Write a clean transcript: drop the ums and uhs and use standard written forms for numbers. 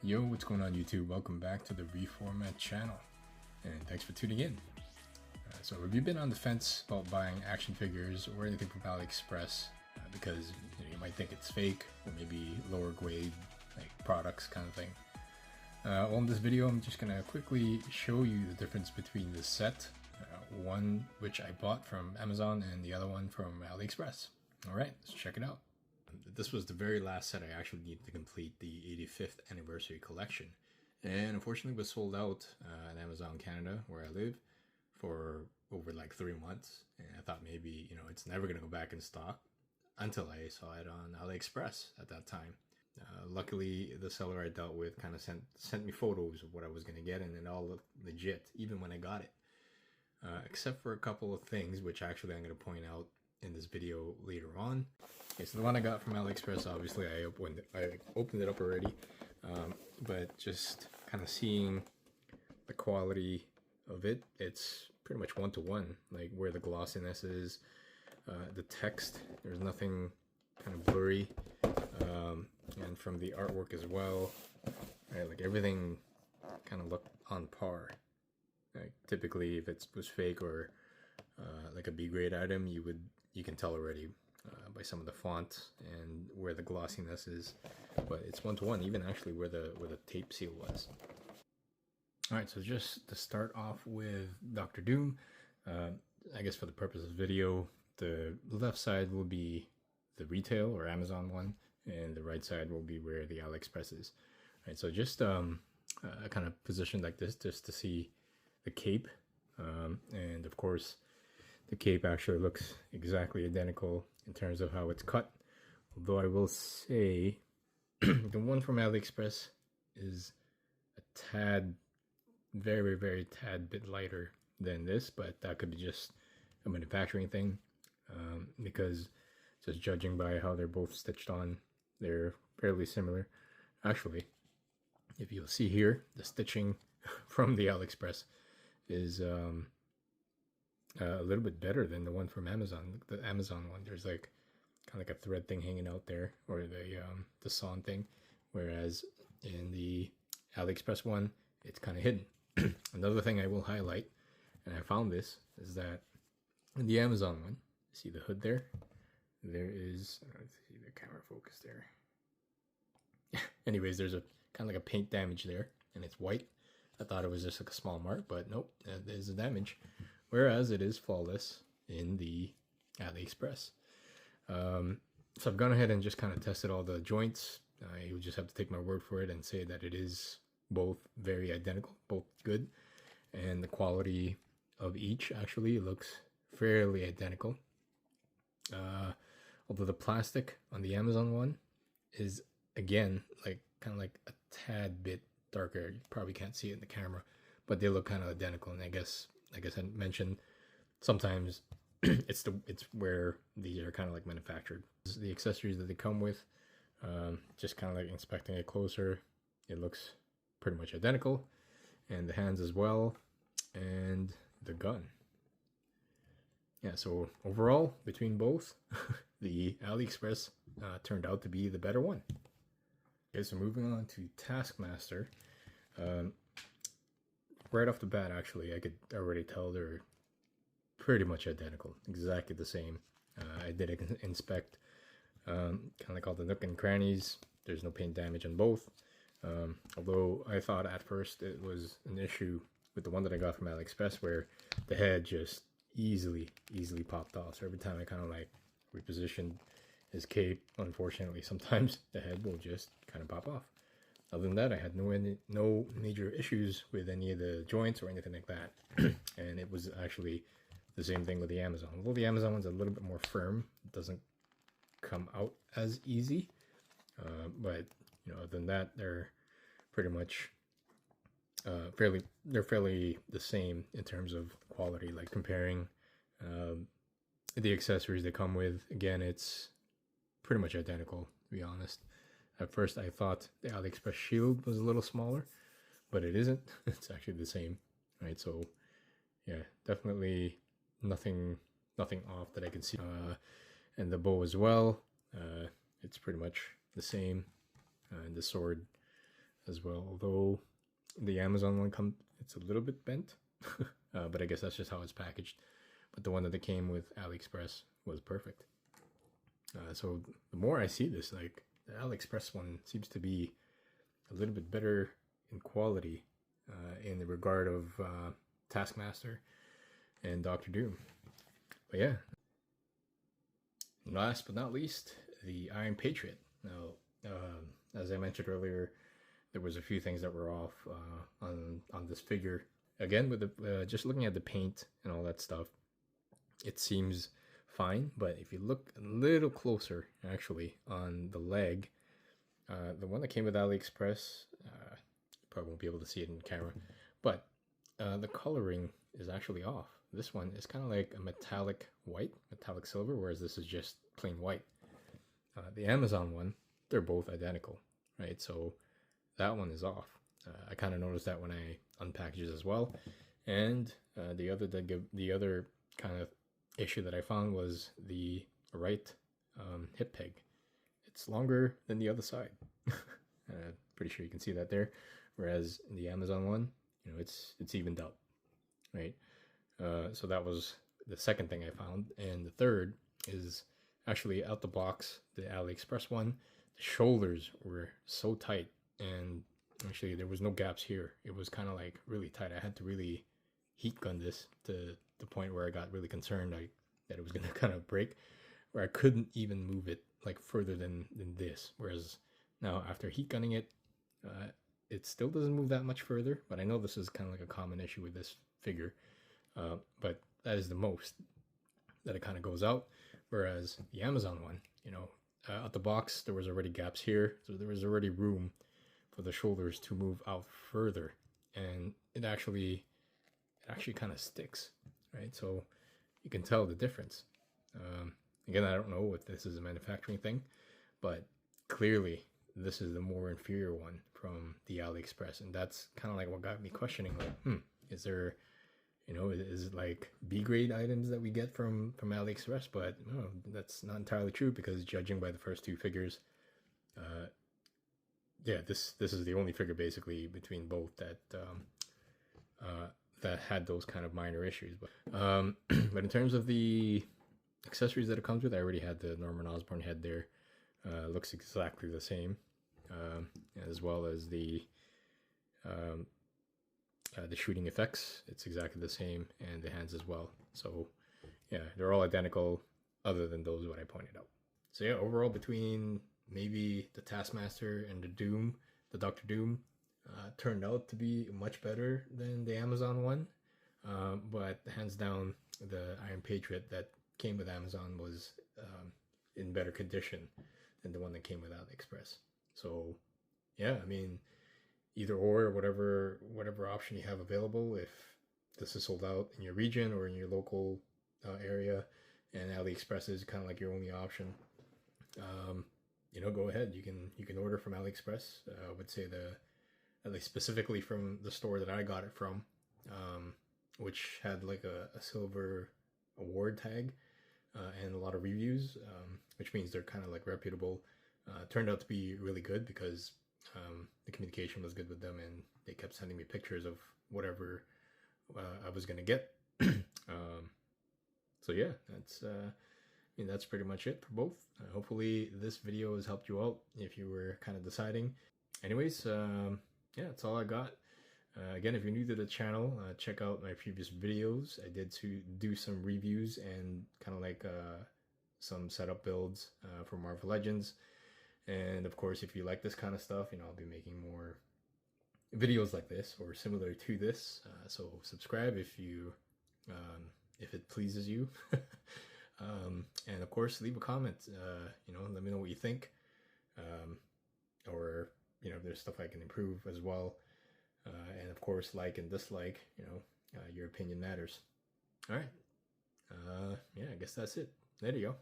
Yo, what's going on YouTube? Welcome back to the Reformat channel, and thanks for tuning in. So have you been on the fence about buying action figures or anything from AliExpress because you might think it's fake or maybe lower grade like products kind of thing? Well, in this video I'm just gonna quickly show you the difference between the set, one which I bought from Amazon and the other one from AliExpress. Alright, let's check it out. This was the very last set I actually needed to complete the 85th anniversary collection, and unfortunately was sold out in Amazon Canada where I live for over like 3 months, and I thought maybe it's never gonna go back in stock until I saw it on AliExpress at that time. Luckily the seller I dealt with kind of sent me photos of what I was gonna get, and it all looked legit even when I got it, except for a couple of things which actually I'm gonna point out in this video later on. Okay, so the one I got from AliExpress, obviously I opened it up already, but just kind of seeing the quality of it, it's pretty much one-to-one, like where the glossiness is, the text, there's nothing kind of blurry, and from the artwork as well, right, like everything kind of looked on par. Like typically if it was fake or like a B-grade item, you can tell already by some of the font and where the glossiness is, but it's one-to-one, even actually where the tape seal was. All right, so just to start off with Dr. Doom, I guess for the purpose of the video, the left side will be the retail or Amazon one, and the right side will be where the AliExpress is. All right, so just kind of positioned like this just to see the cape, and of course the cape actually looks exactly identical in terms of how it's cut. Although I will say the one from AliExpress is a tad, very tad bit lighter than this, but that could be just a manufacturing thing, because just judging by how they're both stitched on, they're fairly similar. Actually, if you'll see here, the stitching from the AliExpress is a little bit better than the one from Amazon. The Amazon one, there's like kind of like a thread thing hanging out there, or the sawn thing, whereas in the AliExpress one, it's kind of hidden. Another thing I will highlight, and I found this, is that in the Amazon one, see the hood there? There is, let's see the camera focus there. Anyways, there's a kind of like a paint damage there, and it's white. I thought it was just like a small mark, but nope, there's a damage. Whereas it is flawless in the AliExpress. So I've gone ahead and just kind of tested all the joints. You'll just have to take my word for it and say that it is both very identical, both good, and the quality of each actually looks fairly identical. Although the plastic on the Amazon one is, again, like kind of like a tad bit darker. You probably can't see it in the camera, but they look kind of identical. And I guess, like I said, mentioned, sometimes it's where these are kind of like manufactured. The accessories that they come with, just kind of like inspecting it closer, it looks pretty much identical, and the hands as well, and the gun. Yeah, so overall, between both, the AliExpress turned out to be the better one. Okay, so moving on to Taskmaster. Right off the bat, actually, I could already tell they're pretty much identical, exactly the same. I did inspect kind of like all the nook and crannies. There's no paint damage on both. Although I thought at first it was an issue with the one that I got from AliExpress, where the head just easily popped off. So every time I kind of like repositioned his cape, unfortunately, sometimes the head will just kind of pop off. Other than that, I had no major issues with any of the joints or anything like that. And it was actually the same thing with the Amazon. Although the Amazon one's a little bit more firm, it doesn't come out as easy. But other than that, they're pretty much fairly the same in terms of quality. Like comparing the accessories they come with, again, it's pretty much identical, to be honest. At first I thought the AliExpress shield was a little smaller, but it isn't. It's actually the same, right? So yeah, definitely nothing off that I can see. And the bow as well, it's pretty much the same. And the sword as well. Although the Amazon one it's a little bit bent, but I guess that's just how it's packaged. But the one that came with AliExpress was perfect. So the more I see this, like the AliExpress one seems to be a little bit better in quality in the regard of Taskmaster and Dr. Doom. But yeah, last but not least, the Iron Patriot. Now, as I mentioned earlier, there was a few things that were off on this figure. Again, with the just looking at the paint and all that stuff, it seems fine. But if you look a little closer, actually, on the leg, the one that came with AliExpress, probably won't be able to see it in camera, but the coloring is actually off. This one is kind of like a metallic white, metallic silver, whereas this is just plain white. The Amazon one, they're both identical, right? So that one is off. I kind of noticed that when I unpackaged it as well. And the other kind of issue that I found was the right hip peg. It's longer than the other side. Pretty sure you can see that there. Whereas in the Amazon one, you know, it's evened out, right? So that was the second thing I found. And the third is actually out the box, the AliExpress one, the shoulders were so tight, and actually there was no gaps here. It was kind of like really tight. I had to really heat gun this to the point where I got really concerned that it was going to kind of break, where I couldn't even move it like further than this. Whereas now after heat gunning it, it still doesn't move that much further, but I know this is kind of like a common issue with this figure. But that is the most that it kind of goes out. Whereas the Amazon one, you know, out the box, there was already gaps here. So there was already room for the shoulders to move out further. And it actually kind of sticks, right? So you can tell the difference. Again, I don't know if this is a manufacturing thing, but clearly this is the more inferior one from the AliExpress. And that's kind of like what got me questioning, like, is there, you know, is it like B-grade items that we get from AliExpress? But no, that's not entirely true, because judging by the first two figures, yeah, this is the only figure basically between both that that had those kind of minor issues. But but in terms of the accessories that it comes with, I already had the Norman Osborn head there. Looks exactly the same, as well as the shooting effects. It's exactly the same, and the hands as well. So yeah, they're all identical other than those what I pointed out. So yeah, overall, between maybe the Taskmaster and the Dr. Doom, turned out to be much better than the Amazon one. But hands down, the Iron Patriot that came with Amazon was in better condition than the one that came with AliExpress. So yeah, I mean, either or, whatever option you have available, if this is sold out in your region or in your local area, and AliExpress is kind of like your only option, you know, go ahead. You can order from AliExpress. I would say at least specifically from the store that I got it from, which had like a silver award tag and a lot of reviews, which means they're kind of like reputable. Turned out to be really good, because the communication was good with them, and they kept sending me pictures of whatever I was gonna get. So yeah, that's pretty much it for both. Hopefully this video has helped you out if you were kind of deciding. Anyways, yeah, that's all I got. Again, if you're new to the channel, check out my previous videos. I did do some reviews and kind of like some setup builds for Marvel Legends. And of course, if you like this kind of stuff, you know, I'll be making more videos like this or similar to this. So subscribe if it pleases you. And of course, leave a comment. You know, let me know what you think. Or, you know, there's stuff I can improve as well. And of course, like and dislike, you know, your opinion matters. All right. Yeah, I guess that's it. There you go.